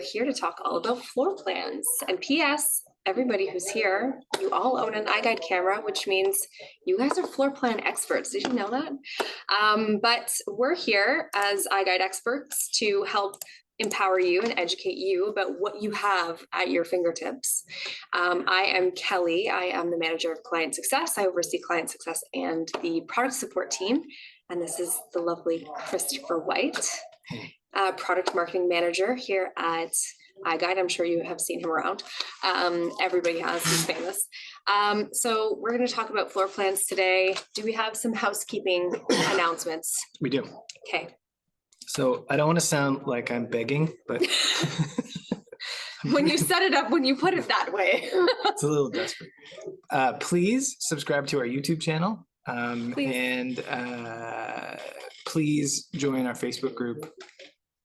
Here to talk all about floor plans. And P.S. Everybody who's here, you all own an iGUIDE camera, which means you guys are floor plan experts. Did you know that? But we're here as iGUIDE experts to help empower you and educate you about what you have at your fingertips. I am Kelly. I am the manager of client success. I oversee client success and the product support team. And this is the lovely Christopher White, product marketing manager here at iGUIDE. I'm sure you have seen him around. Everybody has, he's famous. So we're going to talk about floor plans today. Do we have some housekeeping announcements? We do. Okay. So I don't want to sound like I'm begging, but when you set it up, when you put it that way, it's a little desperate. Please subscribe to our YouTube channel. Please. And please join our Facebook group.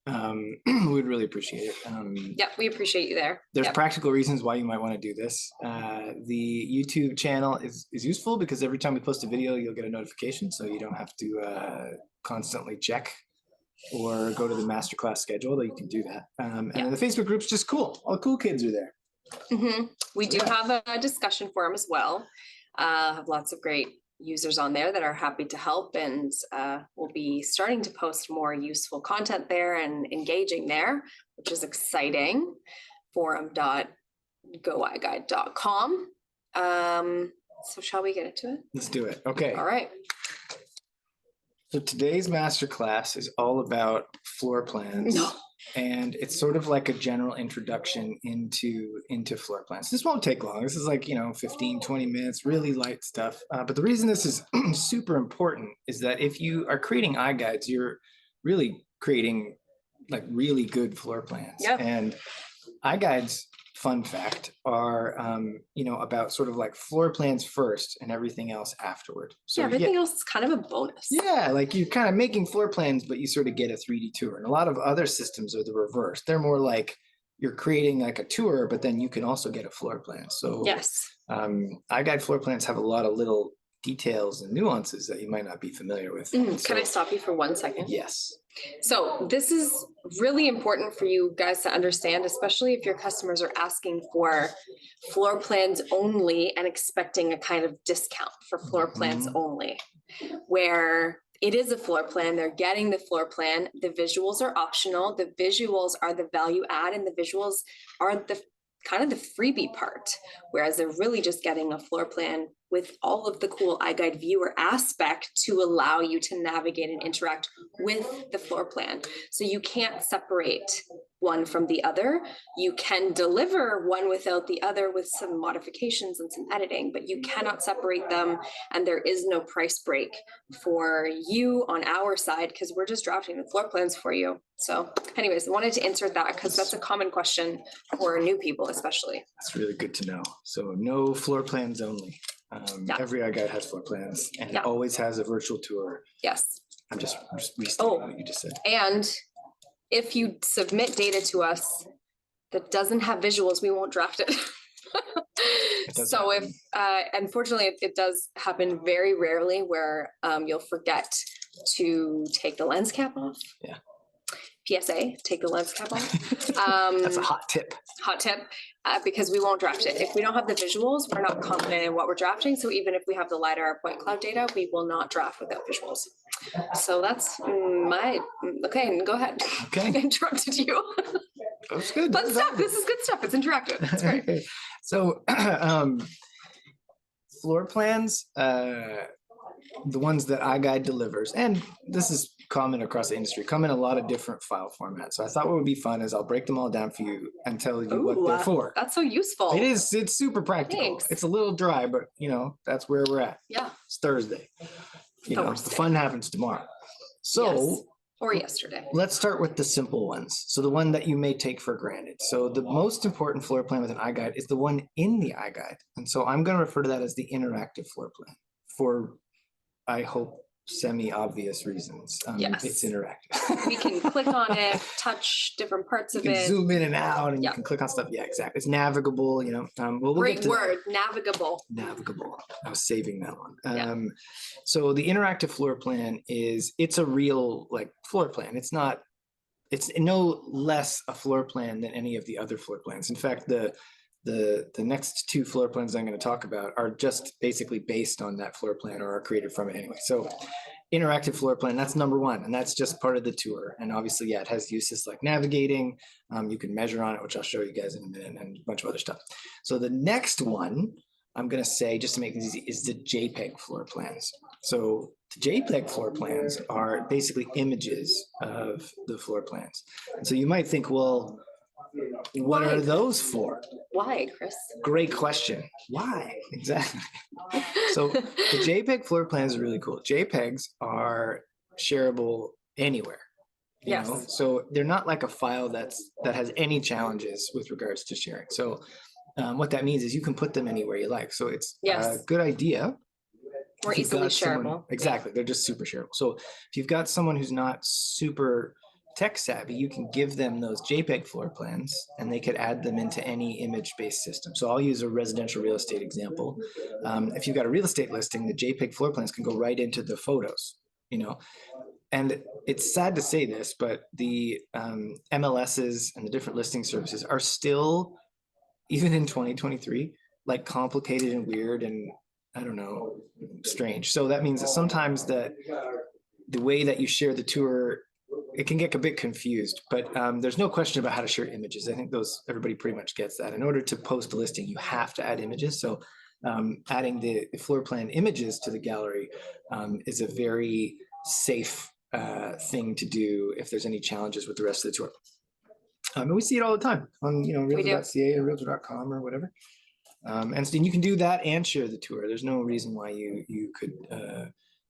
We'd really appreciate it. Yeah, we appreciate you there. There's practical reasons why you might want to do this. The YouTube channel is useful because every time we post a video, you'll get a notification, so you don't have to constantly check or go to the Masterclass schedule. You can do that. And the Facebook group's just cool. All the cool kids are there. We do have a discussion forum as well. Have lots of great users on there that are happy to help, and we'll be starting to post more useful content there and engaging there, which is exciting. forum.goiguide.com. So shall we get into it? Let's do it. Okay. All right. So today's masterclass is all about floor plans. And it's sort of like a general introduction into floor plans. This won't take long. This is like, 15, 20 minutes, really light stuff. But the reason this is super important is that if you are creating iGUIDEs, you're really creating like really good floor plans. Yep. And iGUIDEs, fun fact, are, about sort of like floor plans first and everything else afterward. So everything else is kind of a bonus. Yeah, like you're kind of making floor plans, but you sort of get a 3D tour. And a lot of other systems are the reverse. They're more like you're creating like a tour, but then you can also get a floor plan. So yes, iGUIDE floor plans have a lot of little details and nuances that you might not be familiar with. Can I stop you for 1 second? Yes. So this is really important for you guys to understand, especially if your customers are asking for floor plans only and expecting a kind of discount for floor plans only, where it is a floor plan. They're getting the floor plan. The visuals are optional. The visuals are the value add, and the visuals are the kind of the freebie part, whereas they're really just getting a floor plan with all of the cool iGUIDE viewer aspect to allow you to navigate and interact with the floor plan. So you can't separate one from the other. You can deliver one without the other with some modifications and some editing, but you cannot separate them. And there is no price break for you on our side because we're just drafting the floor plans for you. So anyways, I wanted to insert that because that's a common question for new people, especially. That's really good to know. So no floor plans only. Every iGUIDE has floor plans, and it always has a virtual tour. Yes. I'm just restating what you just said. And if you submit data to us that doesn't have visuals, we won't draft it. So if, unfortunately, it does happen very rarely where you'll forget to take the lens cap off. Yeah. PSA, take the lens cap off. That's a hot tip. Hot tip, because we won't draft it. If we don't have the visuals, we're not confident in what we're drafting. So even if we have the LiDAR point cloud data, we will not draft without visuals. So that's okay, go ahead. Okay. I interrupted you. That's good. Fun stuff. This is good stuff. It's interactive. That's great. Okay. So floor plans, the ones that iGUIDE delivers, and this is common across the industry, come in a lot of different file formats. So I thought what would be fun is I'll break them all down for you and tell you what they're for. That's so useful. It is. It's super practical. Thanks. It's a little dry, but that's where we're at. Yeah. It's Thursday. The fun happens tomorrow. So. Yes. Or yesterday. Let's start with the simple ones. So the one that you may take for granted. So the most important floor plan with an iGUIDE is the one in the iGUIDE. And so I'm going to refer to that as the interactive floor plan for, I hope, semi-obvious reasons. Yes. It's interactive. We can click on it, touch different parts of it. You can zoom in and out, and you can click on stuff. Yeah, exactly. It's navigable, we'll Great word, navigable. Navigable. I was saving that one. So the interactive floor plan it's a real floor plan. It's not it's no less a floor plan than any of the other floor plans. In fact, the next two floor plans I'm going to talk about are just basically based on that floor plan or are created from it anyway. So interactive floor plan, that's number one, and that's just part of the tour. And obviously, yeah, it has uses like navigating. You can measure on it, which I'll show you guys in a minute, and a bunch of other stuff. So the next one I'm going to say, just to make this easy, is the JPEG floor plans. So the JPEG floor plans are basically images of the floor plans. And so you might think, well, what are those for? Why, Chris? Great question. Why? Exactly. So the JPEG floor plans are really cool. JPEGs are shareable anywhere. You know? So they're not like a file that has any challenges with regards to sharing. So what that means is you can put them anywhere you like. So it's a good idea. Or easily shareable. Exactly. They're just super shareable. So if you've got someone who's not super tech savvy, you can give them those JPEG floor plans and they could add them into any image-based system. So I'll use a residential real estate example. If you've got a real estate listing, the JPEG floor plans can go right into the photos, you know. And it's sad to say this, but the MLSs and the different listing services are still, even in 2023, like complicated and weird and, I don't know, strange. So that means that sometimes the way that you share the tour, it can get a bit confused, but there's no question about how to share images. I think everybody pretty much gets that. In order to post a listing, you have to add images. So adding the floor plan images to the gallery is a very safe thing to do if there's any challenges with the rest of the tour. And we see it all the time on, realtor.ca or realtor.com or whatever. And so you can do that and share the tour. There's no reason why you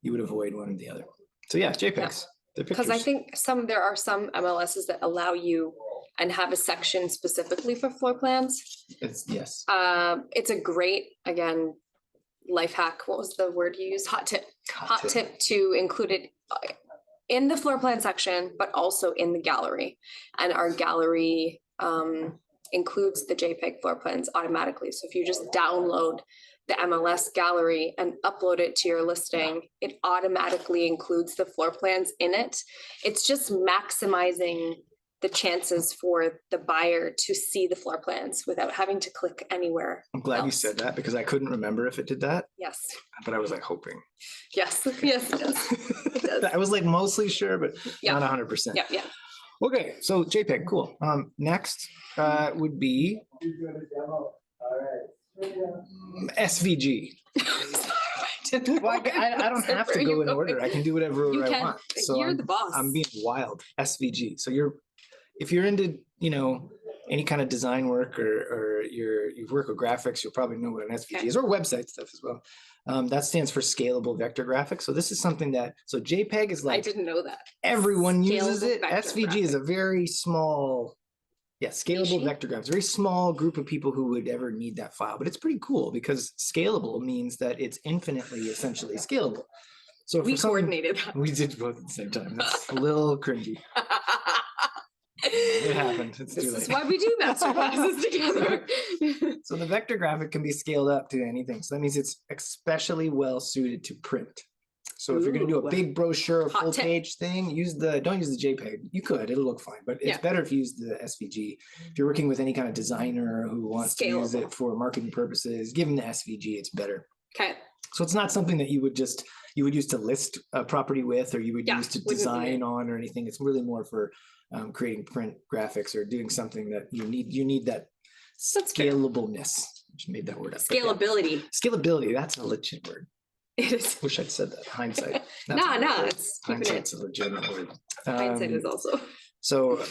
would avoid one or the other. So yeah, JPEGs. Because I think there are some MLSs that allow you and have a section specifically for floor plans. Yes. It's a great, again, life hack. What was the word you used? Hot tip. Hot tip to include it in the floor plan section, but also in the gallery. And our gallery includes the JPEG floor plans automatically. So if you just download the MLS gallery and upload it to your listing, it automatically includes the floor plans in it. It's just maximizing the chances for the buyer to see the floor plans without having to click anywhere. I'm glad you said that because I couldn't remember if it did that. Yes. But I was like hoping. Yes, yes, it does. It does. I was like mostly sure, but not 100%. Yeah. Okay, so JPEG, cool. Next would be SVG. Well, I don't have to go in order. I can do whatever I want. So you're the boss. I'm being wild. SVG. So if you're into any kind of design work or you work with graphics, you'll probably know what an SVG is, or website stuff as well. That stands for scalable vector graphics. So this is something so JPEG is like, I didn't know that. Everyone uses it. SVG is a very small, scalable vector graphics, very small group of people who would ever need that file. But it's pretty cool because scalable means that it's infinitely essentially scalable. So we coordinated that. We did both at the same time. That's a little cringy. It happened. It's too late. This is why we do masterclasses together. So the vector graphic can be scaled up to anything. So that means it's especially well suited to print. So if you're going to do a big brochure or full page thing, don't use the JPEG. You could, it'll look fine, but it's better if you use the SVG. If you're working with any kind of designer who wants to use it for marketing purposes, give them the SVG. It's better. Okay. So it's not something that you would use to list a property with, or you would use to design on or anything. It's really more for creating print graphics or doing something that you need that scalableness. I just made that word up. Scalability. Scalability. That's a legit word. It is. Wish I'd said that. Hindsight. It's hindsight's a legitimate word. Hindsight is also. So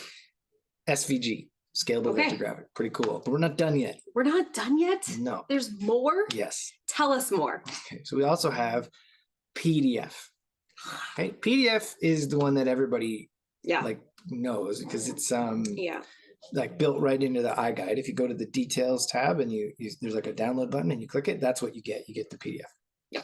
SVG, scalable vector graphic, pretty cool. But we're not done yet. We're not done yet? No. There's more? Yes. Tell us more. Okay. So we also have PDF. Okay. PDF is the one that everybody knows because it's like built right into the iGUIDE. If you go to the details tab and there's like a download button and you click it, that's what you get. You get the PDF. Yeah.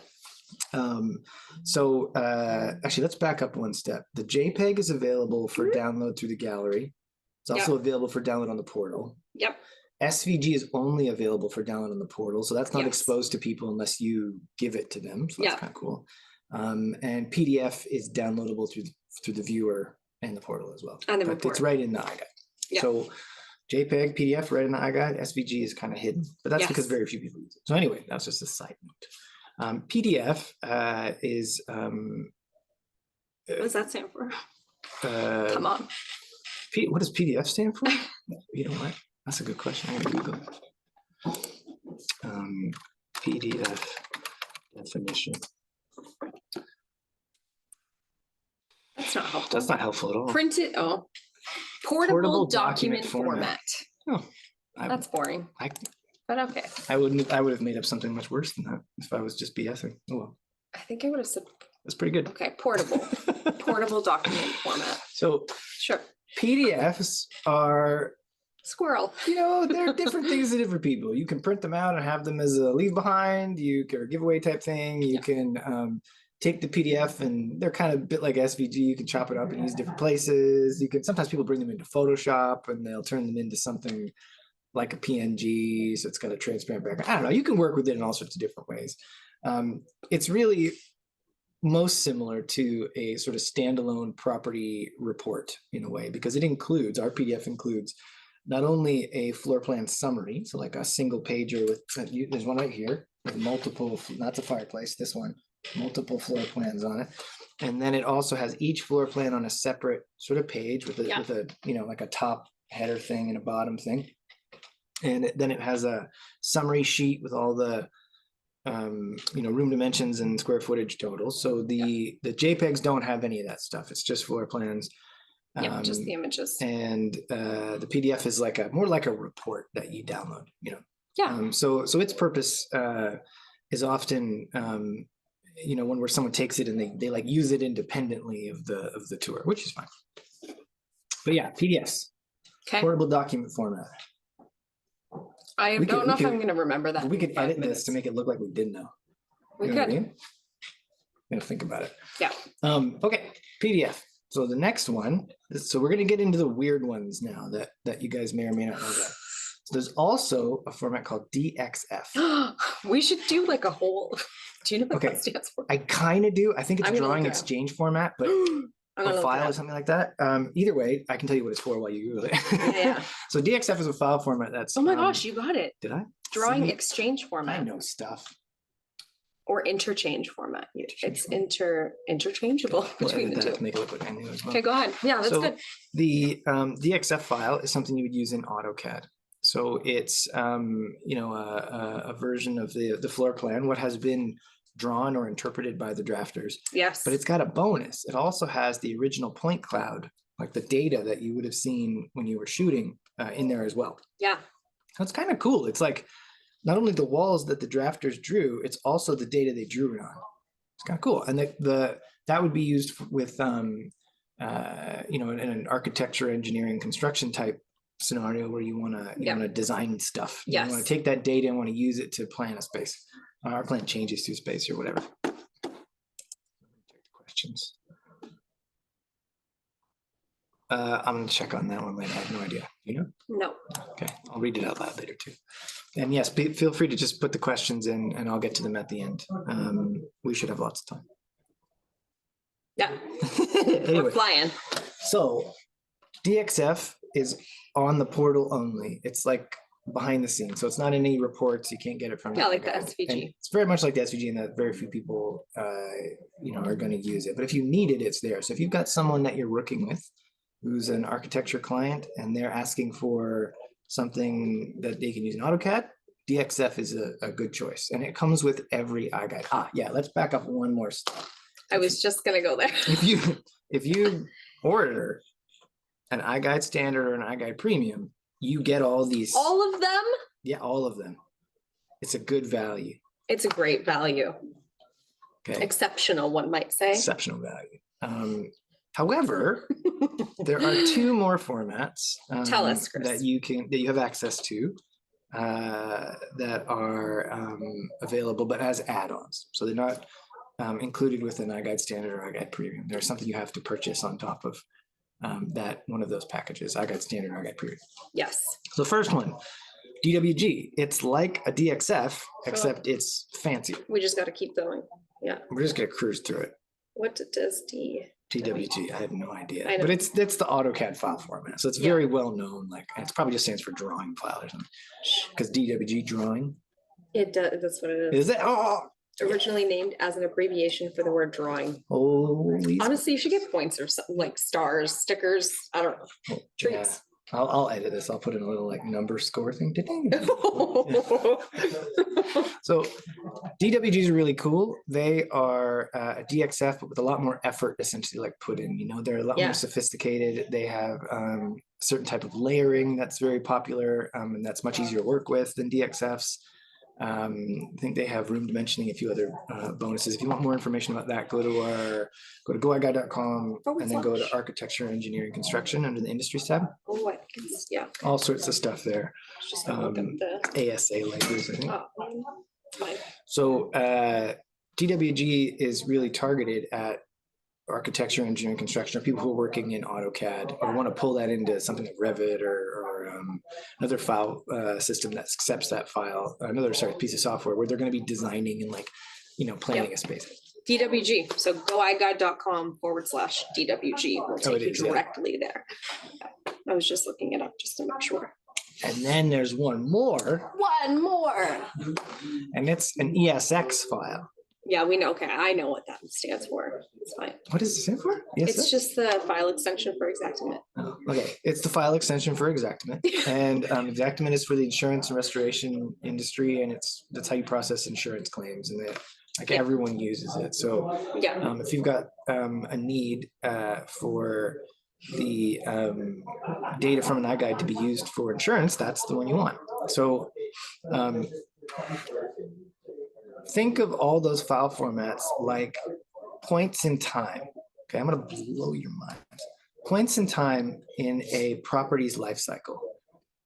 Actually, let's back up one step. The JPEG is available for download through the gallery. It's also available for download on the portal. Yep. SVG is only available for download on the portal, so that's not exposed to people unless you give it to them. So that's kind of cool. And PDF is downloadable through the viewer and the portal as well. And the but report. it's right in the iGUIDE. Yeah. So JPEG, PDF, right in the iGUIDE. SVG is kind of hidden, but that's because very few people use it. So anyway, that's just a side note. PDF is What does that stand for? Come on. What does PDF stand for? You know what? That's a good question. I'm gonna Google it. PDF definition. That's not helpful. That's not helpful at all. Printed. Oh, portable document format. Oh, that's boring. But okay. I would have made up something much worse than that if I was just BSing. Oh well. I think I would have said. That's pretty good. Okay, portable document format. So sure. PDFs are squirrel. They're different things to different people. You can print them out and have them as a leave behind. You can giveaway type thing. You can take the PDF and they're kind of a bit like SVG. You can chop it up and use different places. You can sometimes people bring them into Photoshop and they'll turn them into something like a PNG. So it's got a transparent background. I don't know. You can work with it in all sorts of different ways. It's really most similar to a sort of standalone property report in a way, because it includes, our PDF includes not only a floor plan summary, so like a single pager with, there's one right here with multiple, that's a fireplace, this one, multiple floor plans on it. And then it also has each floor plan on a separate sort of page with a like a top header thing and a bottom thing. And then it has a summary sheet with all the room dimensions and square footage totals. So the JPEGs don't have any of that stuff. It's just floor plans. Just the images. And the PDF is more like a report that you download. So its purpose is often where someone takes it and they like use it independently of the tour, which is fine. But yeah, PDFs, portable document format. I don't know if I'm going to remember that. We could edit this to make it look like we did know. We could. I'm gonna think about it. Yeah. Okay, PDF. So the next one, so we're gonna get into the weird ones now that you guys may or may not know that. So there's also a format called DXF. We should do like a whole, do you know what that stands for? I kind of do. I think it's a drawing exchange format, but a file or something like that. Either way, I can tell you what it's for while you Google it. Yeah. So DXF is a file format that's. Oh my gosh, you got it. Did I? Drawing exchange format. I know stuff. Or interchange format. It's interchangeable between the two. Make it look like I knew as well. Okay, go ahead. Yeah, that's good. The DXF file is something you would use in AutoCAD. So it's a version of the floor plan, what has been drawn or interpreted by the drafters. Yes. But it's got a bonus. It also has the original point cloud, like the data that you would have seen when you were shooting in there as well. Yeah. So it's kind of cool. It's like not only the walls that the drafters drew, it's also the data they drew it on. It's kind of cool. And that would be used with in an architecture, engineering, construction type scenario where you want to design stuff. You want to take that data and want to use it to plan a space. Or plan changes to space or whatever. Questions. I'm going to check on that one later. I have no idea. No. Okay. I'll read it out loud later too. And yes, feel free to just put the questions in and I'll get to them at the end. We should have lots of time. Yeah. Anyway, we're flying. So DXF is on the portal only. It's like behind the scenes. So it's not in any reports. You can't get it from. Yeah, like the SVG. And it's very much like the SVG in that very few people, are going to use it. But if you need it, it's there. So if you've got someone that you're working with who's an architecture client and they're asking for something that they can use in AutoCAD, DXF is a good choice. And it comes with every iGUIDE. Let's back up one more step. I was just going to go there. If you order an iGUIDE standard or an iGUIDE premium, you get all these. All of them? Yeah, all of them. It's a good value. It's a great value. Okay. Exceptional, one might say. Exceptional value. However, there are two more formats Tell us, Chris. that you have access to that are available, but as add-ons. So they're not included with an iGUIDE standard or iGUIDE premium. There's something you have to purchase on top of that one of those packages, iGUIDE standard, iGUIDE premium. Yes. So the first one, DWG. It's like a DXF, except it's fancier. We just got to keep going. Yeah. We're just going to cruise through it. What does DWG, I have no idea, I know. but it's the AutoCAD file format, so it's very well known. Like, and it's probably just stands for drawing file or something. Because DWG drawing. It does. That's what it is. Is it? Oh, Originally named as an abbreviation for the word drawing. holy. Honestly, you should get points or something like stars, stickers. I don't know. Treats. I'll edit this. I'll put in a little like number score thing. So DWGs are really cool. They are a DXF, but with a lot more effort essentially like put in, you know, they're a lot more sophisticated. They have a certain type of layering that's very popular and that's much easier to work with than DXFs. I think they have room dimensioning, a few other bonuses. If you want more information about that, go to goiguide.com and then go to architecture, engineering, construction under the industries tab. Oh, yeah. All sorts of stuff there. Just gonna look up the ASA labels, I think. fine. So DWG is really targeted at architecture, engineering, construction, or people who are working in AutoCAD or want to pull that into something like Revit or another file system that accepts that file, piece of software where they're going to be designing and like, you know, planning a space. DWG. So goiguide.com/DWG will take you directly there. I was just looking it up just to make sure. And then there's one more. One more. And it's an ESX file. Yeah, we know. Okay, I know what that stands for. It's fine. What does it stand for? ESX? It's just the file extension for Xactimate. Oh, okay, it's the file extension for Xactimate, and Xactimate is for the insurance and restoration industry, and that's how you process insurance claims, and everyone uses it. So if you've got a need for the data from an iGUIDE to be used for insurance, that's the one you want. So think of all those file formats like points in time. Okay, I'm going to blow your mind. Points in time in a property's life cycle.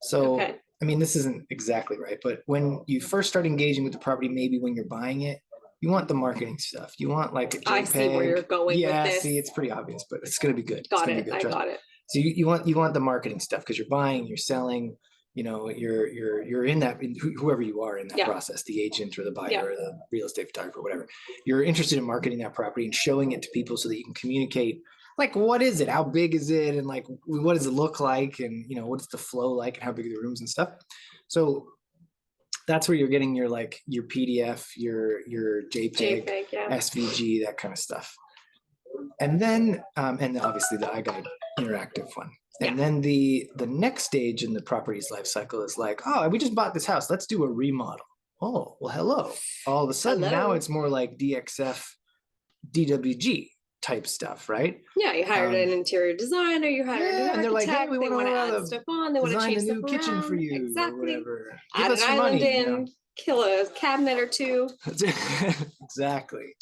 So, I mean, this isn't exactly right, but when you first start engaging with the property, maybe when you're buying it, you want the marketing stuff. You want like a JPEG. I see where you're going with this. See, it's pretty obvious, but it's going to be good. Got it. I got it. So you want the marketing stuff because you're buying, you're selling. You know, you're in that, whoever you are in that process, the agent or the buyer or the real estate photographer, whatever. You're interested in marketing that property and showing it to people so that you can communicate, like, what is it? How big is it? And like, what does it look like? And, you know, what's the flow like and how big are the rooms and stuff? So that's where you're getting your, like, your PDF, your JPEG, SVG, that kind of stuff. And then obviously the iGUIDE interactive one. And then the next stage in the property's life cycle is like, oh, we just bought this house. Let's do a remodel. Oh, well, hello. All of a sudden, now it's more like DXF, DWG type stuff, right? Yeah, you hired an interior designer, you hired an architect. And they're like, hey, we want to add stuff on. They want to change a new kitchen for you. Exactly. Or add an island in, kill a cabinet or two. Exactly.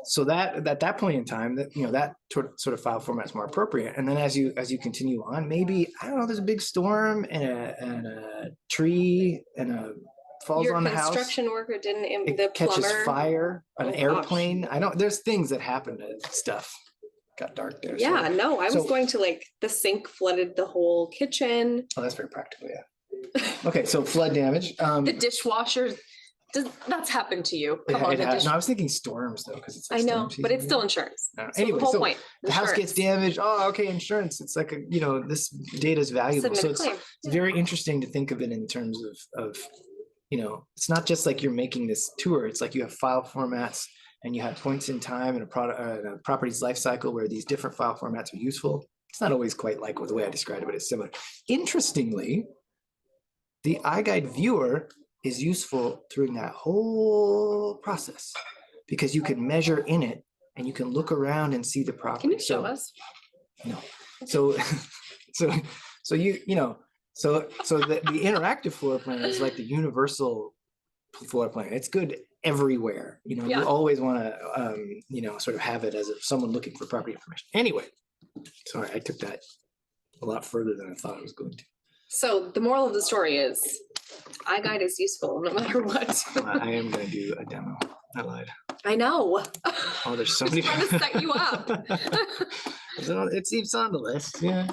So that at that point in time, that, you know, that sort of file format is more appropriate. And then as you continue on, maybe, I don't know, there's a big storm and a tree and falls on the house. Your construction worker didn't. It catches fire. An airplane. Gosh. I don't. There's things that happen to stuff. Got dark there. Yeah. No, I was going to like the sink flooded the whole kitchen. Oh, that's very practical. Yeah. Okay, so flood damage. The dishwasher. That's happened to you? Come on, no, I was thinking storms though, because it's. Like I know, but it's still insurance. So anyway, the whole point. The house gets damaged. Oh, okay, insurance. It's like this data is valuable, so it's very interesting to think of it in terms of it's not just like you're making this tour. It's like you have file formats and you have points in time and a property's life cycle where these different file formats are useful. It's not always quite like the way I described it, but it's similar. Interestingly, the iGUIDE viewer is useful through that whole process because you can measure in it and you can look around and see the property. Can you show us? No. So the interactive floor plan is like the universal floor plan. It's good everywhere. You always want to sort of have it as if someone looking for property information. Anyway, sorry, I took that a lot further than I thought I was going to. So the moral of the story is iGUIDE is useful no matter what. I am going to do a demo. I lied. I know. Oh, there's so many. Trying to set you up. It's on the list. Yeah.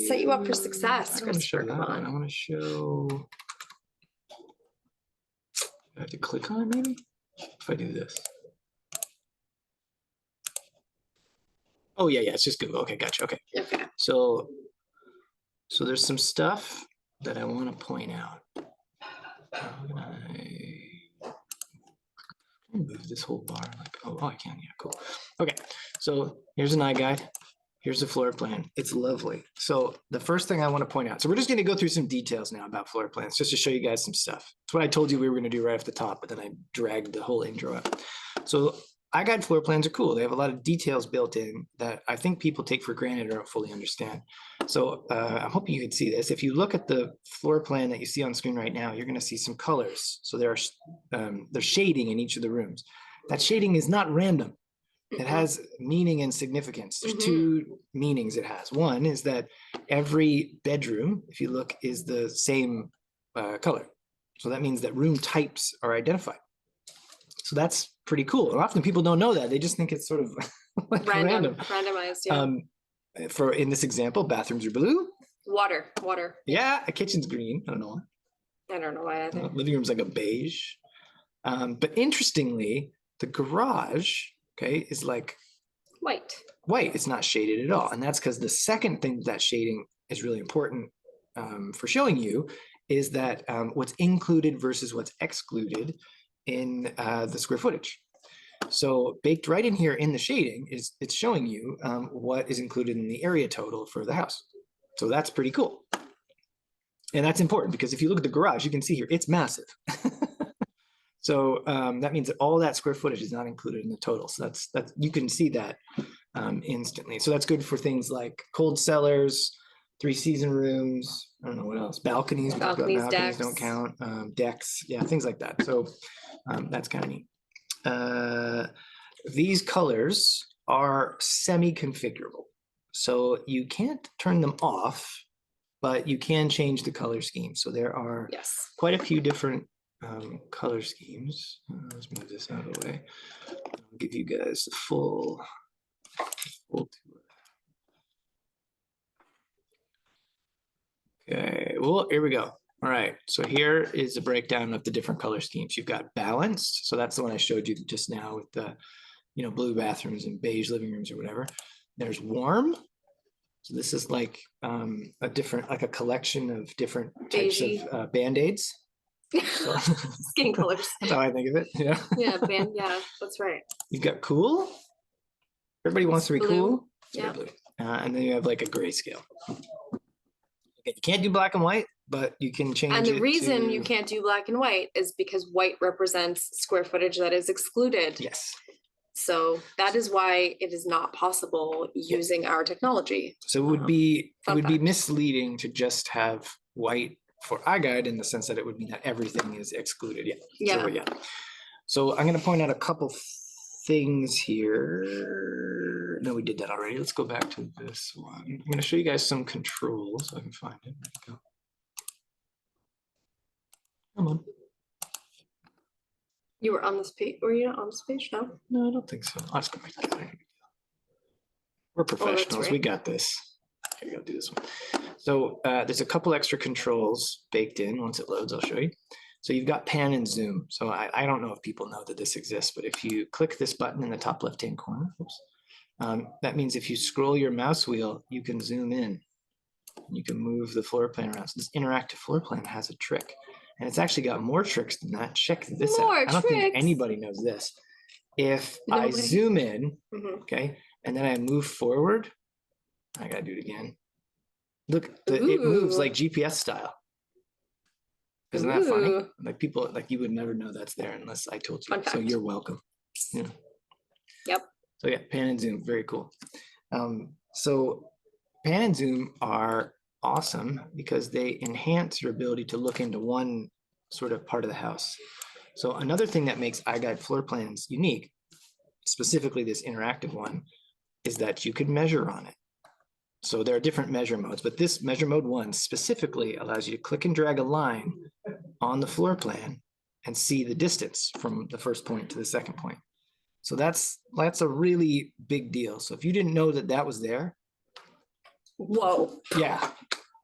Set you up for success. I want to show that one. I want to show. I have to click on it, maybe. if I do this. Oh yeah, it's just Google. Okay, gotcha. Okay. Okay. So there's some stuff that I want to point out. How can I move this whole bar? Like, oh, I can. Yeah, cool. Okay, so here's an iGUIDE. Here's the floor plan. It's lovely. So the first thing I want to point out, so we're just going to go through some details now about floor plans, just to show you guys some stuff. It's what I told you we were going to do right off the top, but then I dragged the whole intro up. So iGUIDE floor plans are cool. They have a lot of details built in that I think people take for granted or don't fully understand. So I'm hoping you can see this. If you look at the floor plan that you see on screen right now, you're going to see some colors. So there's shading in each of the rooms. That shading is not random. It has meaning and significance. There's two meanings it has. One is that every bedroom, if you look, is the same color. So that means that room types are identified. So that's pretty cool. And often people don't know that. They just think it's sort of like randomized. Yeah. For in this example, bathrooms are blue. Water. Yeah, a kitchen's green. I don't know why. I don't know why either. Living room's like a beige. But interestingly, the garage, okay, is like white. It's not shaded at all. And that's because the second thing that shading is really important for showing you is that what's included versus what's excluded in the square footage. So baked right in here in the shading is it's showing you what is included in the area total for the house. So that's pretty cool. And that's important because if you look at the garage, you can see here, it's massive. So that means that all that square footage is not included in the total. So that's you can see that instantly. So that's good for things like cold cellars, 3-season rooms. I don't know what else. Balconies decks. Don't count. Decks, yeah, things like that. So that's kind of neat. These colors are semi-configurable. So you can't turn them off, but you can change the color scheme. So there are quite a few different color schemes. Let's move this out of the way. I'll give you guys the full tour. Okay, well, here we go. All right, so here is a breakdown of the different color schemes. You've got balanced, so that's the one I showed you just now with the, blue bathrooms and beige living rooms or whatever. There's warm, so this is like a different, like a collection of different types of Band-Aids. Skin colors. That's how I think of it. Yeah. Yeah, that's right. You've got cool. Everybody wants to be cool. Yeah. Blue. And then you have like a grayscale. You can't do black and white, but you can change it. And the reason you can't do black and white is because white represents square footage that is excluded. Yes. So that is why it is not possible using our technology. So it would be misleading to just have white for iGUIDE in the sense that it would mean that everything is excluded. So I'm going to point out a couple things here. No, we did that already. Let's go back to this one. I'm going to show you guys some controls so I can find it. There we go. Come on. You were on this page. Were you not on this page? No. No, I don't think so. I'll just go back to that. We're professionals. We got this. Here you go. Do this one. So there's a couple extra controls baked in. Once it loads, I'll show you. So you've got pan and zoom. So I don't know if people know that this exists, but if you click this button in the top left-hand corner, that means if you scroll your mouse wheel, you can zoom in. You can move the floor plan around. So this interactive floor plan has a trick. And it's actually got more tricks than that. Check this out. I don't think anybody knows this. If I zoom in, okay, and then I move forward, I gotta do it again. Look, it moves like GPS style. Isn't that funny? Like people, like you would never know that's there unless I told you. So you're welcome. Yeah. Yep. So yeah, pan and zoom, very cool. So pan and zoom are awesome because they enhance your ability to look into one sort of part of the house. So another thing that makes iGUIDE floor plans unique, specifically this interactive one, is that you could measure on it. So there are different measure modes, but this measure mode 1 specifically allows you to click and drag a line on the floor plan and see the distance from the first point to the second point. So that's a really big deal. So if you didn't know that that was there, whoa. Yeah,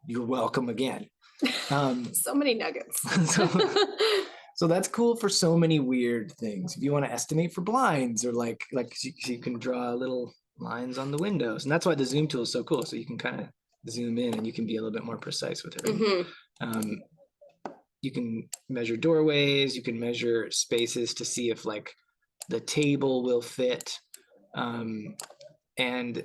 you're welcome again. So many nuggets. So that's cool for so many weird things. If you want to estimate for blinds or like so you can draw little lines on the windows. And that's why the zoom tool is so cool. So you can kind of zoom in and you can be a little bit more precise with it. You can measure doorways, you can measure spaces to see if like the table will fit. And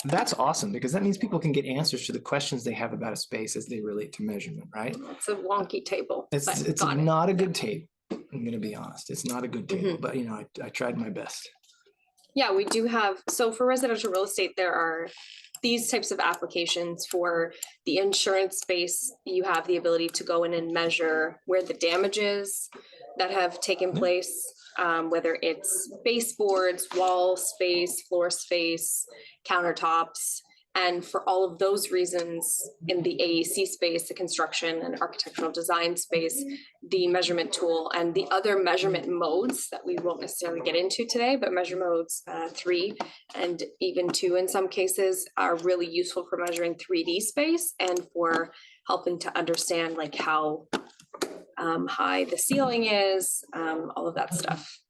that's awesome because that means people can get answers to the questions they have about a space as they relate to measurement, right? It's a wonky table. It's not a good table. I'm going to be honest. It's not a good table, but you know, I tried my best. Yeah, we do have, so for residential real estate, there are these types of applications. For the insurance space, you have the ability to go in and measure where the damages that have taken place, whether it's baseboards, wall space, floor space, countertops. And for all of those reasons, in the AEC space, the construction and architectural design space, the measurement tool and the other measurement modes that we won't necessarily get into today, but measure modes 3 and even 2 in some cases are really useful for measuring 3D space and for helping to understand like how high the ceiling is, all of that stuff.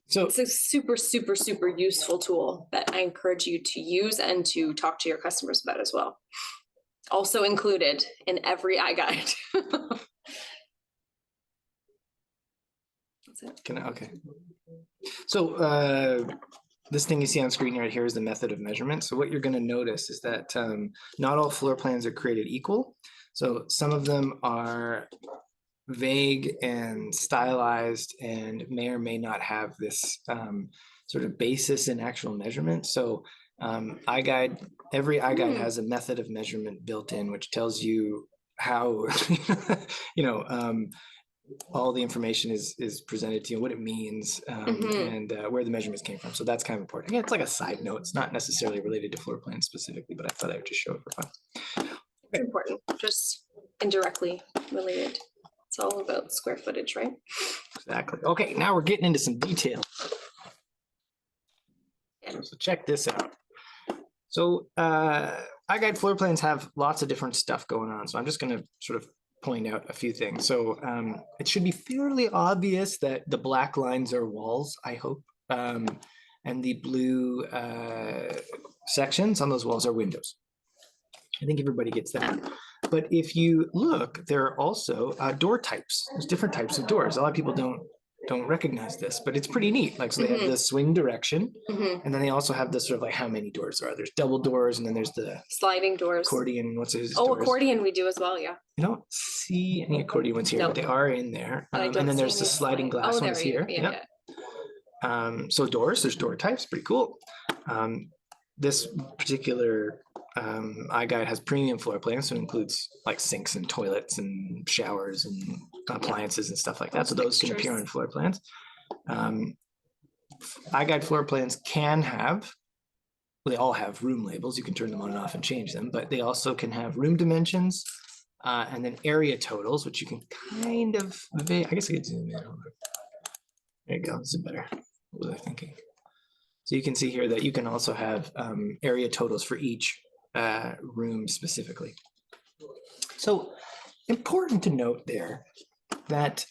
So it's a super, super, super useful tool that I encourage you to use and to talk to your customers about as well. Also included in every iGUIDE. That's it. Okay. So this thing you see on screen right here is the method of measurement. So what you're going to notice is that not all floor plans are created equal. So some of them are vague and stylized and may or may not have this sort of basis in actual measurement. So iGUIDE, every iGUIDE has a method of measurement built in, which tells you how, all the information is presented to you, what it means, and where the measurements came from. So that's kind of important. Again, it's like a side note. It's not necessarily related to floor plans specifically, but I thought I would just show it for fun. It's important, just indirectly related. It's all about square footage, right? Exactly. Okay, now we're getting into some detail. So check this out. So iGUIDE floor plans have lots of different stuff going on. So I'm just going to sort of point out a few things. So it should be fairly obvious that the black lines are walls, I hope. And the blue sections on those walls are windows. I think everybody gets that. But if you look, there are also door types. There's different types of doors. A lot of people don't recognize this, but it's pretty neat. Like, so they have the swing direction, and then they also have this sort of like how many doors there are. There's double doors, and then there's the sliding doors. Accordion. What's it? Oh, doors? Accordion we do as well, yeah. You don't see any accordion ones here, but they are in there. And then there's the sliding glass ones here. Yeah. So doors, there's door types, pretty cool. This particular iGUIDE has premium floor plans, so it includes like sinks and toilets and showers and appliances and stuff like that. So those can appear on floor plans. iGUIDE floor plans can have, well, they all have room labels. You can turn them on and off and change them, but they also can have room dimensions and then area totals, which you can kind of, I guess I could zoom in. There you go. This is better. What was I thinking? So you can see here that you can also have area totals for each room specifically. So important to note there that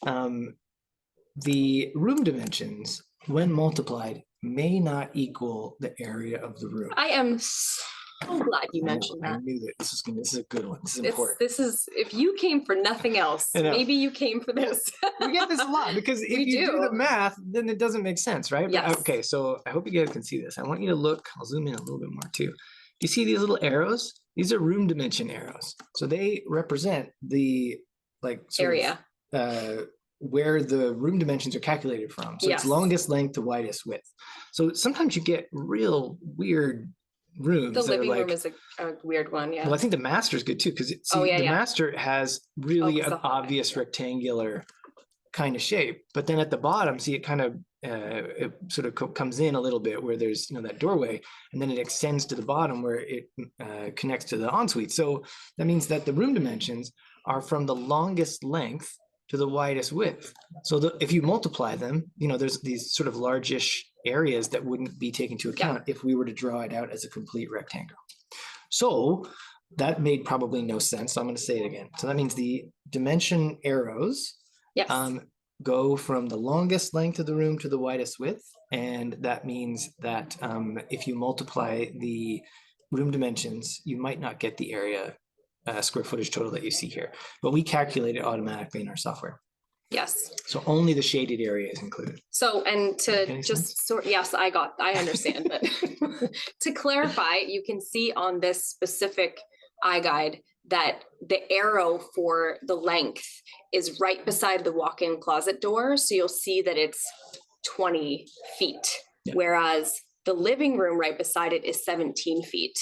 the room dimensions, when multiplied, may not equal the area of the room. I am so glad you mentioned that. I knew that this is a good one. This is important. This is, if you came for nothing else, maybe you came for this. We get this a lot because if you do the math, then it doesn't make sense, right? Yes. But, okay, so I hope you guys can see this. I want you to look, I'll zoom in a little bit more too. You see these little arrows? These are room dimension arrows. So they represent the area where the room dimensions are calculated from. So it's longest length to widest width. So sometimes you get real weird rooms. The living room is a weird one, yeah. Well, I think the master is good too, because the master has really an obvious rectangular kind of shape. But then at the bottom, see, it kind of it sort of comes in a little bit where there's that doorway, and then it extends to the bottom where it connects to the ensuite. So that means that the room dimensions are from the longest length to the widest width. So if you multiply them, there's these sort of largish areas that wouldn't be taken into account if we were to draw it out as a complete rectangle. So that made probably no sense. So I'm going to say it again. So that means the dimension arrows Yes. Go from the longest length of the room to the widest width. And that means that if you multiply the room dimensions, you might not get the area square footage total that you see here, but we calculate it automatically in our software. Yes. So only the shaded area is included. So, and to Any just sense? sort, yes, I understand, but to clarify, you can see on this specific iGUIDE that the arrow for the length is right beside the walk-in closet door. So you'll see that it's 20 feet, whereas the living room right beside it is 17 feet.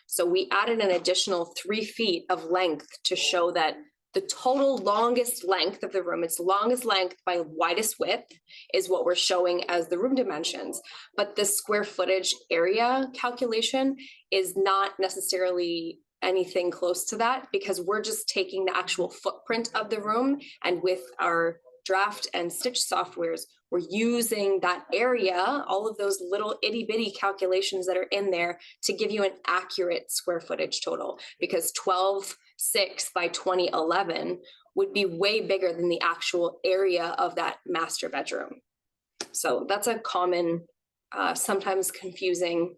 So we added an additional 3 feet of length to show that the total longest length of the room, its longest length by widest width, is what we're showing as the room dimensions. But the square footage area calculation is not necessarily anything close to that, because we're just taking the actual footprint of the room, and with our draft and stitch softwares, we're using that area, all of those little itty bitty calculations that are in there, to give you an accurate square footage total, because 12.6 by 2011 would be way bigger than the actual area of that master bedroom. So that's a common, sometimes confusing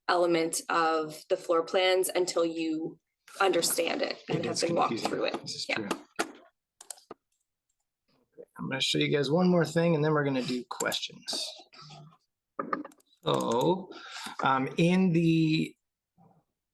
element of the floor plans until you understand it and have been walked through it. This is true. I'm going to show you guys one more thing, and then we're going to do questions. So in the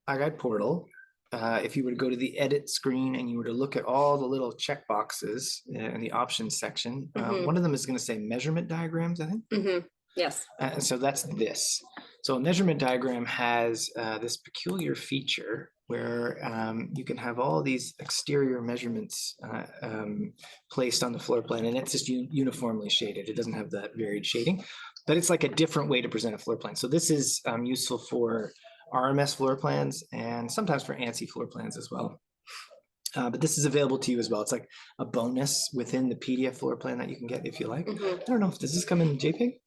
iGUIDE portal, if you were to go to the edit screen and you were to look at all the little check boxes in the options section, one of them is going to say measurement diagrams, I think. Yes. And so that's this. So a measurement diagram has this peculiar feature where you can have all these exterior measurements placed on the floor plan, and it's just uniformly shaded. It doesn't have that varied shading, but it's like a different way to present a floor plan. So this is useful for RMS floor plans and sometimes for ANSI floor plans as well. But this is available to you as well. It's like a bonus within the PDF floor plan that you can get if you like. I don't know if does this come in JPEG?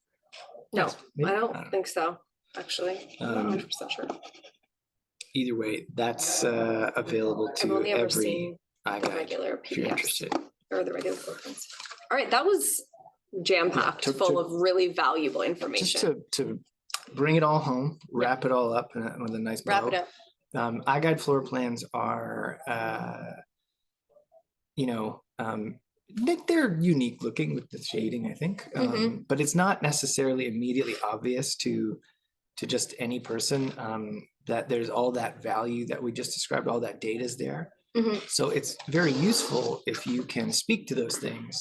No, Maybe? I don't think so, actually. I'm not 100% sure. Either way, that's available to every iGUIDE regular if you're PDFs interested. or the regular floor plans. All right, that was jam-packed, full of really valuable information. Just to bring it all home, wrap it all up with a nice bow. Wrap it up. iGUIDE floor plans are, they're unique looking with the shading, I think, but it's not necessarily immediately obvious to just any person that there's all that value that we just described, all that data is there. So it's very useful if you can speak to those things,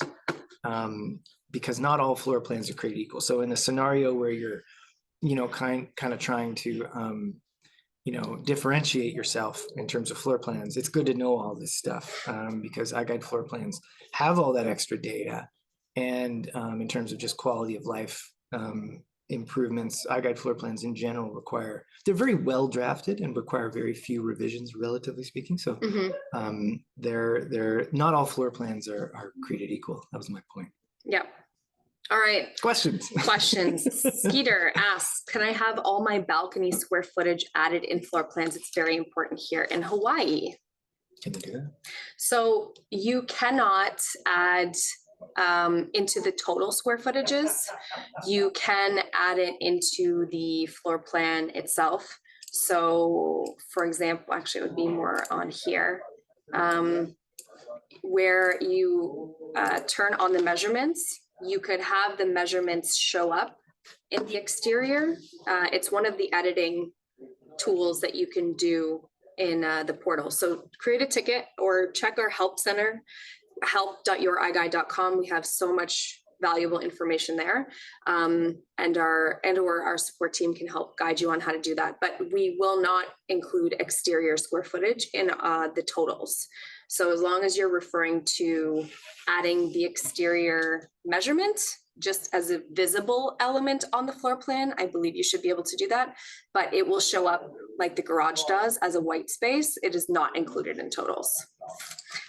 because not all floor plans are created equal. So in a scenario where you're, kind of trying to, differentiate yourself in terms of floor plans, it's good to know all this stuff because iGUIDE floor plans have all that extra data. And in terms of just quality of life improvements, iGUIDE floor plans in general they're very well drafted and require very few revisions, relatively speaking. So they're not all floor plans are created equal. That was my point. Yeah. All right. Questions. Skeeter asks, can I have all my balcony square footage added in floor plans? It's very important here in Hawaii. Can you do that? So you cannot add into the total square footages. You can add it into the floor plan itself. So for example, actually it would be more on here, where you turn on the measurements. You could have the measurements show up in the exterior. It's one of the editing tools that you can do in the portal. So create a ticket or check our help center, help.youriguide.com. We have so much valuable information there. And our support team can help guide you on how to do that. But we will not include exterior square footage in the totals. So as long as you're referring to adding the exterior measurement just as a visible element on the floor plan, I believe you should be able to do that, but it will show up like the garage does as a white space. It is not included in totals.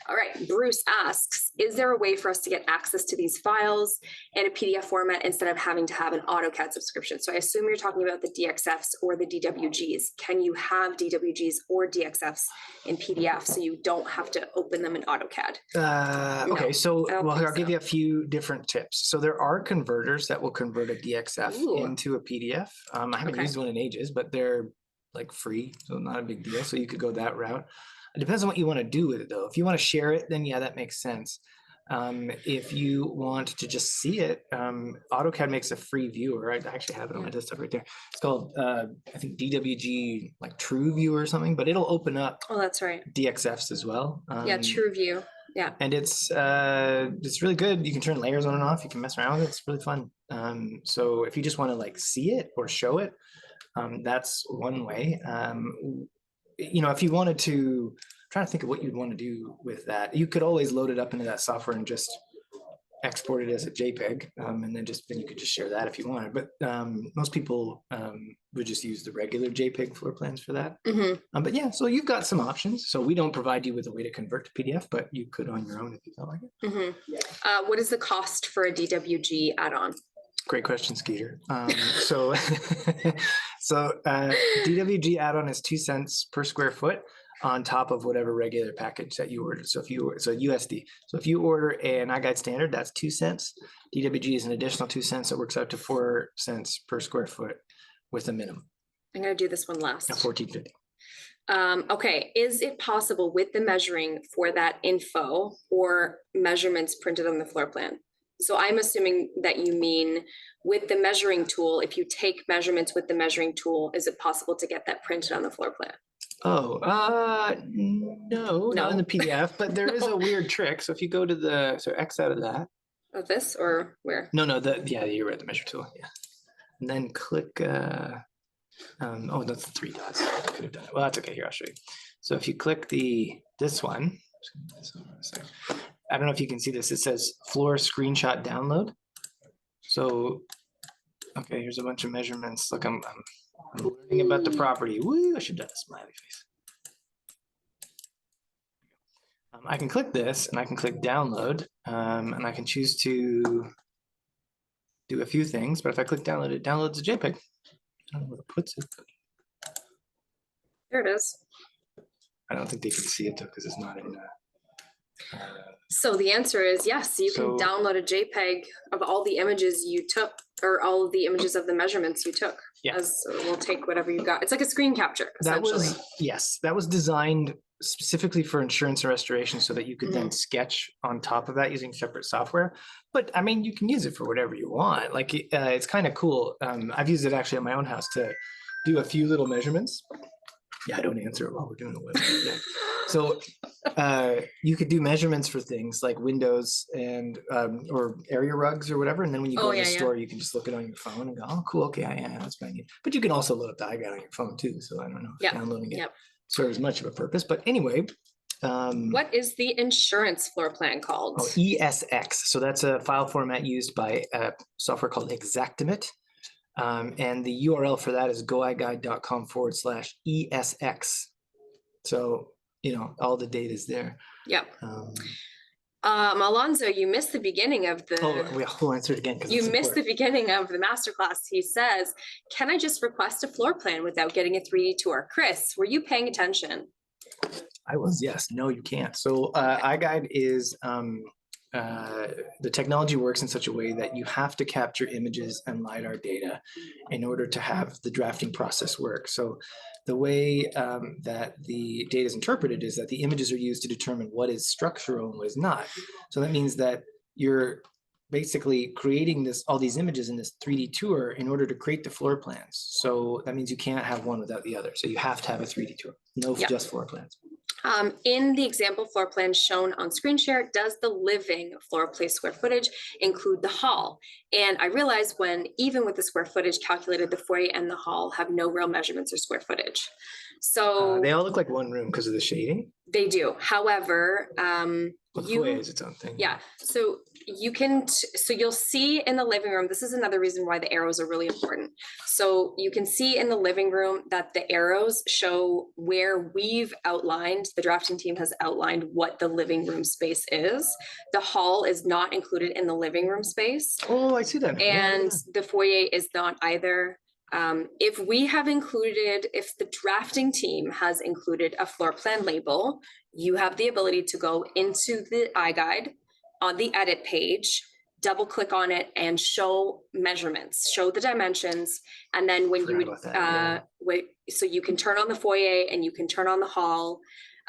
All right, Bruce asks, is there a way for us to get access to these files in a PDF format instead of having to have an AutoCAD subscription? So I assume you're talking about the DXFs or the DWGs. Can you have DWGs or DXFs in PDF so you don't have to open them in AutoCAD? Okay, so I don't well, think I'll give so. you a few different tips. So there are converters that will convert a DXF Ooh. into a PDF. I haven't Okay. used one in ages, but they're like free, so not a big deal. So you could go that route. It depends on what you want to do with it, though. If you want to share it, then yeah, that makes sense. If you want to just see it, AutoCAD makes a free viewer. I actually have it on my desktop right there. It's called, I think DWG, like True View or something, but it'll open up Oh, that's right. DXFs as well. Yeah, TrueView. Yeah. And it's really good. You can turn layers on and off. You can mess around with it. It's really fun. So if you just want to like see it or show it, that's one way. If you wanted to, trying to think of what you'd want to do with that, you could always load it up into that software and just export it as a JPEG, and then you could just share that if you wanted. But most people would just use the regular JPEG floor plans for that. But yeah, so you've got some options. So we don't provide you with a way to convert to PDF, but you could on your own if you felt like it. What is the cost for a DWG add-on? Great question, Skeeter. So DWG add-on is 2 cents per square foot on top of whatever regular package that you ordered. So USD. So if you order an iGUIDE standard, that's 2 cents. DWG is an additional 2 cents. So it works out to 4 cents per square foot with a minimum. I'm going to do this one last. $14.50. Okay, is it possible with the measuring for that info or measurements printed on the floor plan? So I'm assuming that you mean with the measuring tool, if you take measurements with the measuring tool, is it possible to get that printed on the floor plan? Oh, no, not in the PDF, but there is a weird trick. So if you go to X out of that. Of this or where? No, you're right, the measure tool, yeah. And then click, that's the 3 dots. I could have done it. Well, that's okay, here, I'll show you. So if you click this one, I don't know if you can see this. It says floor screenshot download. So, okay, here's a bunch of measurements. Look, I'm learning about the property. Woo, I should have done a smiley face. I can click this and I can click download, and I can choose to do a few things. But if I click download, it downloads a JPEG. I don't know where it puts it. There it is. I don't think they can see it though because it's not in. So the answer is yes, you can download a JPEG of all the images you took or all of the images of the measurements you took. Yeah. We'll take whatever you got. It's like a screen capture, essentially. That was designed specifically for insurance and restoration so that you could then sketch on top of that using separate software. But I mean, you can use it for whatever you want. Like it's kind of cool. I've used it actually at my own house to do a few little measurements. Yeah, I don't answer it while we're doing the website. Yeah. So you could do measurements for things like windows and or area rugs or whatever. And then when you go to the store, you can just look it on your phone and go, oh, cool. Okay, yeah, that's what I need. But you can also load up the iGUIDE on your phone too. So I don't know if downloading it serves much of a purpose. But anyway. What is the insurance floor plan called? Oh, ESX. So that's a file format used by a software called Xactimate. And the URL for that is goiguide.com/ESX. So, all the data is there. Yep. Alonzo, you missed the beginning of the. We'll answer it again. You missed the beginning of the masterclass. He says, "Can I just request a floor plan without getting a 3D tour?" Chris, were you paying attention? I was. Yes. No, you can't. So iGUIDE is. The technology works in such a way that you have to capture images and LiDAR data in order to have the drafting process work. So the way that the data is interpreted is that the images are used to determine what is structural and what is not. So that means that you're basically creating all these images in this 3D tour in order to create the floor plans. So that means you can't have one without the other. So you have to have a 3D tour, just floor plans. In the example floor plan shown on screen share, does the living floor place square footage include the hall? And I realized even with the square footage calculated, the foyer and the hall have no real measurements or square footage. So they all look like one room because of the shading. They do. However, Well, the foyer is its own thing. yeah. So you can, so you'll see in the living room, this is another reason why the arrows are really important. So you can see in the living room that the arrows show where we've outlined, the drafting team has outlined what the living room space is. The hall is not included in the living room space. Oh, I see that. And the foyer is not either. If we have included, if the drafting team has included a floor plan label, you have the ability to go into the iGUIDE on the edit page, double click on it and show measurements, show the dimensions. And then when you would, so you can turn on the foyer and you can turn on the hall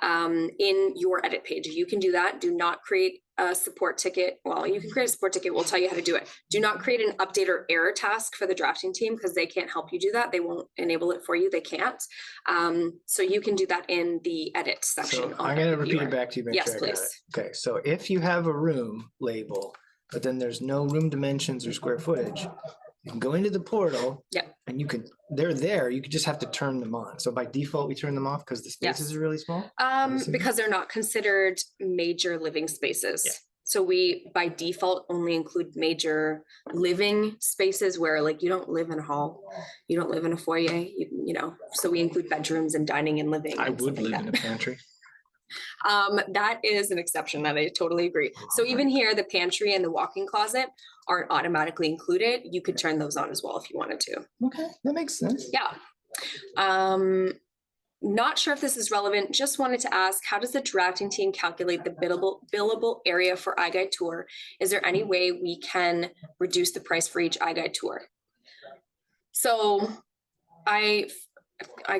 in your edit page. You can do that. Do not create a support ticket. Well, you can create a support ticket. We'll tell you how to do it. Do not create an update or error task for the drafting team because they can't help you do that. They won't enable it for you. They can't. So you can do that in the edit section. So I'm going to repeat it back to you. Yes, please. Okay. So if you have a room label, but then there's no room dimensions or square footage, you can go into the portal. Yeah. And you can, they're there. You could just have to turn them on. So by default, we turn them off because the spaces are really small. Because they're not considered major living spaces. Yeah. So we, by default, only include major living spaces where like you don't live in a hall, you don't live in a foyer, you know, so we include bedrooms and dining and living. I would live in a pantry. That is an exception that I totally agree. So even here, the pantry and the walk-in closet aren't automatically included. You could turn those on as well if you wanted to. Okay, that makes sense. Yeah. Not sure if this is relevant. Just wanted to ask, how does the drafting team calculate the billable area for iGUIDE tour? Is there any way we can reduce the price for each iGUIDE tour? So I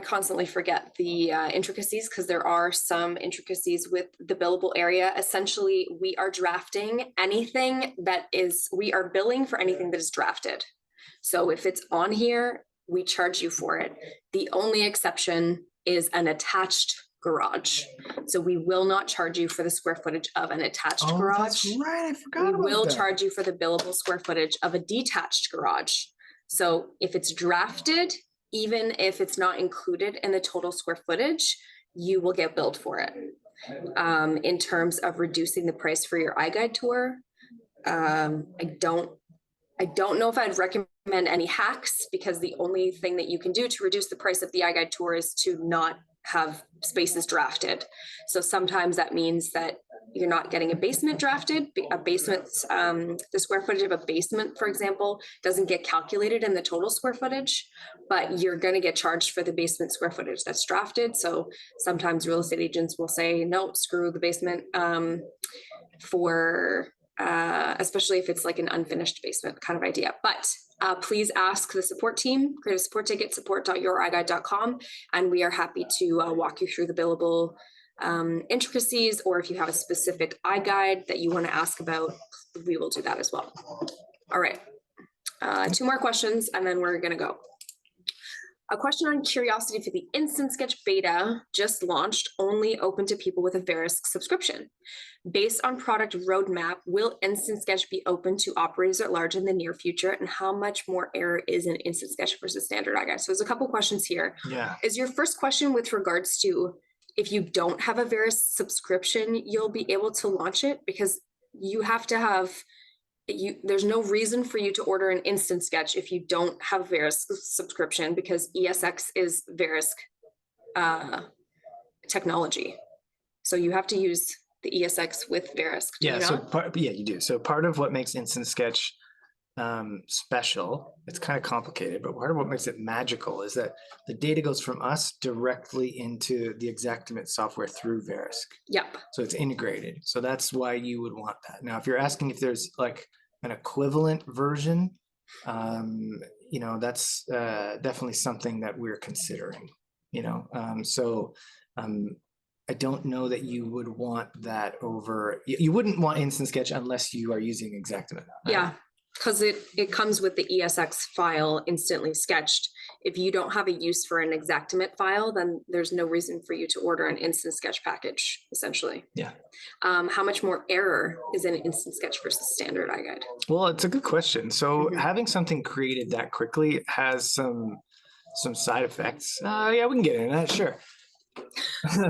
constantly forget the intricacies because there are some intricacies with the billable area. Essentially, we are drafting anything that is, we are billing for anything that is drafted. So if it's on here, we charge you for it. The only exception is an attached garage. So we will not charge you for the square footage of an attached garage. That's right. I forgot about We will that. charge you for the billable square footage of a detached garage. So if it's drafted, even if it's not included in the total square footage, you will get billed for it. In terms of reducing the price for your iGUIDE tour, I don't know if I'd recommend any hacks because the only thing that you can do to reduce the price of the iGUIDE tour is to not have spaces drafted. So sometimes that means that you're not getting a basement drafted. A basement, the square footage of a basement, for example, doesn't get calculated in the total square footage, but you're going to get charged for the basement square footage that's drafted. So sometimes real estate agents will say, no, screw the basement especially if it's like an unfinished basement kind of idea. But please ask the support team, create a support ticket, support.youriguide.com, and we are happy to walk you through the billable intricacies, or if you have a specific iGUIDE that you want to ask about, we will do that as well. All right, 2 more questions and then we're gonna go. A question on curiosity for the Instant Sketch beta just launched, only open to people with a Verisk subscription. Based on product roadmap, will Instant Sketch be open to operators at large in the near future? And how much more error is in Instant Sketch versus standard iGUIDE? So there's a couple questions here. Yeah. Is your first question with regards to if you don't have a Verisk subscription, you'll be able to launch it? Because you have to have, there's no reason for you to order an Instant Sketch if you don't have a Verisk subscription, because ESX is Verisk technology. So you have to use the ESX with Verisk. Yeah, you do. So part of what makes Instant Sketch special, it's kind of complicated, but part of what makes it magical is that the data goes from us directly into the Xactimate software through Verisk. Yep. So it's integrated. So that's why you would want that. Now, if you're asking if there's like an equivalent version, that's definitely something that we're considering, I don't know that you would want that over, you wouldn't want Instant Sketch unless you are using Xactimate. Yeah, because it comes with the ESX file instantly sketched. If you don't have a use for an Xactimate file, then there's no reason for you to order an Instant Sketch package, essentially. Yeah. How much more error is in Instant Sketch versus standard iGUIDE? Well, it's a good question. So having something created that quickly has some side effects. Yeah, we can get into that, sure.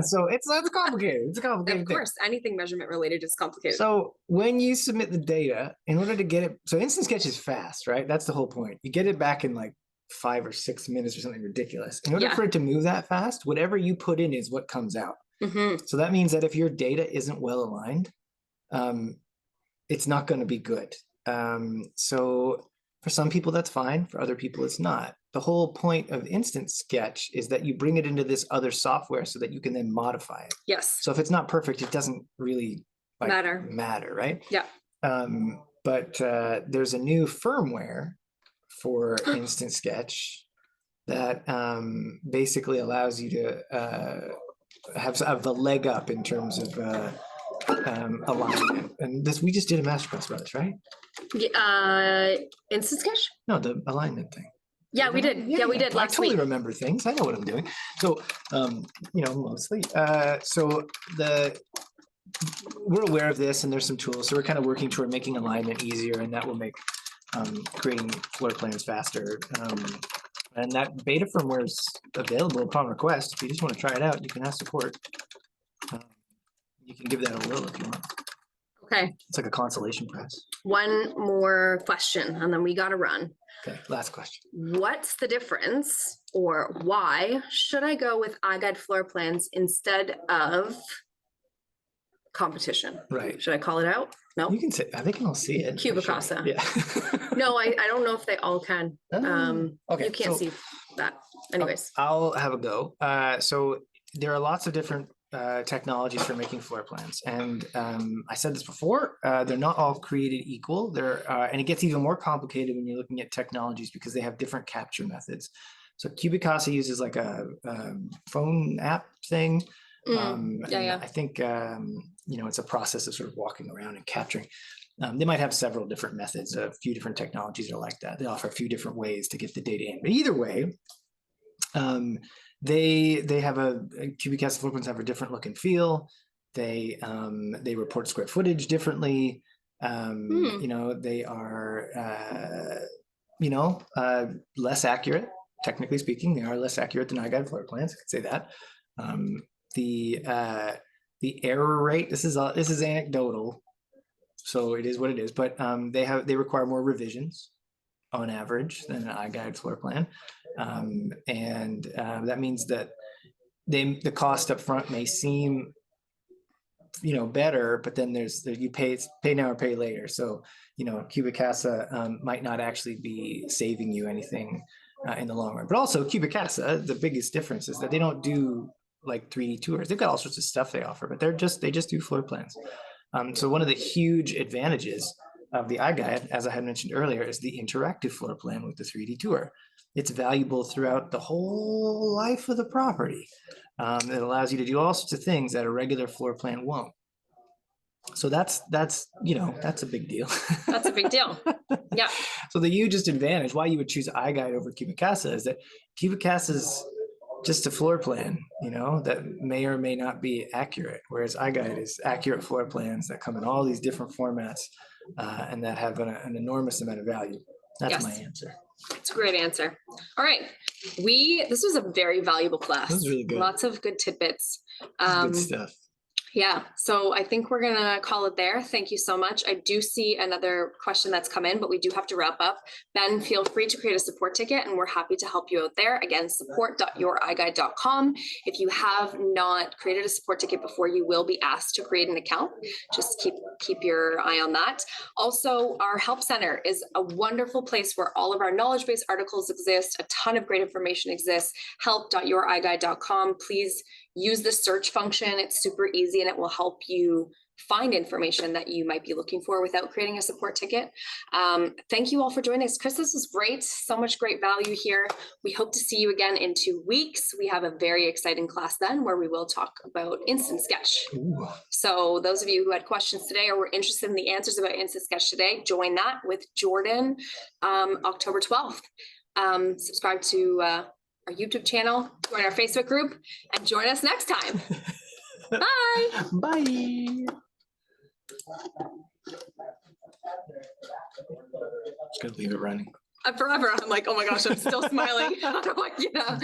So it's complicated. It's a complicated Of thing. course, anything measurement related is complicated. So when you submit the data, in order to get it, so Instant Sketch is fast, right? That's the whole point. You get it back in like 5 or 6 minutes or something ridiculous. In order Yeah. for it to move that fast, whatever you put in is what comes out. So that means that if your data isn't well aligned, it's not going to be good. So for some people, that's fine. For other people, it's not. The whole point of Instant Sketch is that you bring it into this other software so that you can then modify it. Yes. So if it's not perfect, it doesn't really matter, right? Yeah. But there's a new firmware for Instant Sketch that basically allows you to have the leg up in terms of alignment. And we just did a masterclass about this, right? Instant Sketch? No, the alignment thing. Yeah, we did. Yeah, we did I last totally week. remember things. I know what I'm doing. So, mostly. So we're aware of this, and there's some tools. So we're kind of working toward making alignment easier, and that will make creating floor plans faster. And that beta firmware is available upon request. If you just want to try it out, you can ask support. You can give that a whirl if you want. Okay. It's like a consolation prize. One more question, and then we got to run. Okay, last question. What's the difference, or why should I go with iGUIDE floor plans instead of competition? Right. Should I call it out? No. You can say, I think I'll see it. Cubicasa. Yeah. No, I don't know if they all can. Okay, You can't so see that. Anyways. I'll have a go. So there are lots of different technologies for making floor plans. And I said this before, they're not all created equal. And it gets even more complicated when you're looking at technologies because they have different capture methods. So Cubicasa uses like a phone app thing. Yeah. I think, it's a process of sort of walking around and capturing. They might have several different methods, a few different technologies are like that. They offer a few different ways to get the data in. But either way, they have Cubicasa floor plans have a different look and feel. They report square footage differently. They are less accurate. Technically speaking, they are less accurate than iGUIDE floor plans. I could say that. The error rate. This is anecdotal, so it is what it is. But they require more revisions on average than an iGUIDE floor plan, and that means that the cost up front may seem better, but then you pay now or pay later. So Cubicasa might not actually be saving you anything in the long run. But also Cubicasa, the biggest difference is that they don't do like 3D tours. They've got all sorts of stuff they offer, but they just do floor plans. So one of the huge advantages of the iGUIDE, as I had mentioned earlier, is the interactive floor plan with the 3D tour. It's valuable throughout the whole life of the property. It allows you to do all sorts of things that a regular floor plan won't. So that's a big deal. That's a big deal. Yeah. So the hugest advantage, why you would choose iGUIDE over Cubicasa, is that Cubicasa's just a floor plan, that may or may not be accurate, whereas iGUIDE is accurate floor plans that come in all these different formats and that have an enormous amount of value. That's my answer. It's a great answer. All right. This was a very valuable class. This was really good. Lots of good tidbits. Good stuff. Yeah, so I think we're gonna call it there. Thank you so much. I do see another question that's come in, but we do have to wrap up. Ben, feel free to create a support ticket and we're happy to help you out there. Again, support.youriguide.com. If you have not created a support ticket before, you will be asked to create an account. Just keep your eye on that. Also, our help center is a wonderful place where all of our knowledge-based articles exist. A ton of great information exists. help.youriguide.com. Please use the search function. It's super easy and it will help you find information that you might be looking for without creating a support ticket. Thank you all for joining us. Chris, this was great. So much great value here. We hope to see you again in 2 weeks. We have a very exciting class then where we will talk about Instant Sketch. Ooh. So those of you who had questions today or were interested in the answers about Instant Sketch today, join that with Jordan October 12th. Subscribe to our YouTube channel, join our Facebook group, and join us next time. Bye. Bye. Just gonna leave it running. Forever. I'm like, oh my gosh, I'm still smiling. How do I get up?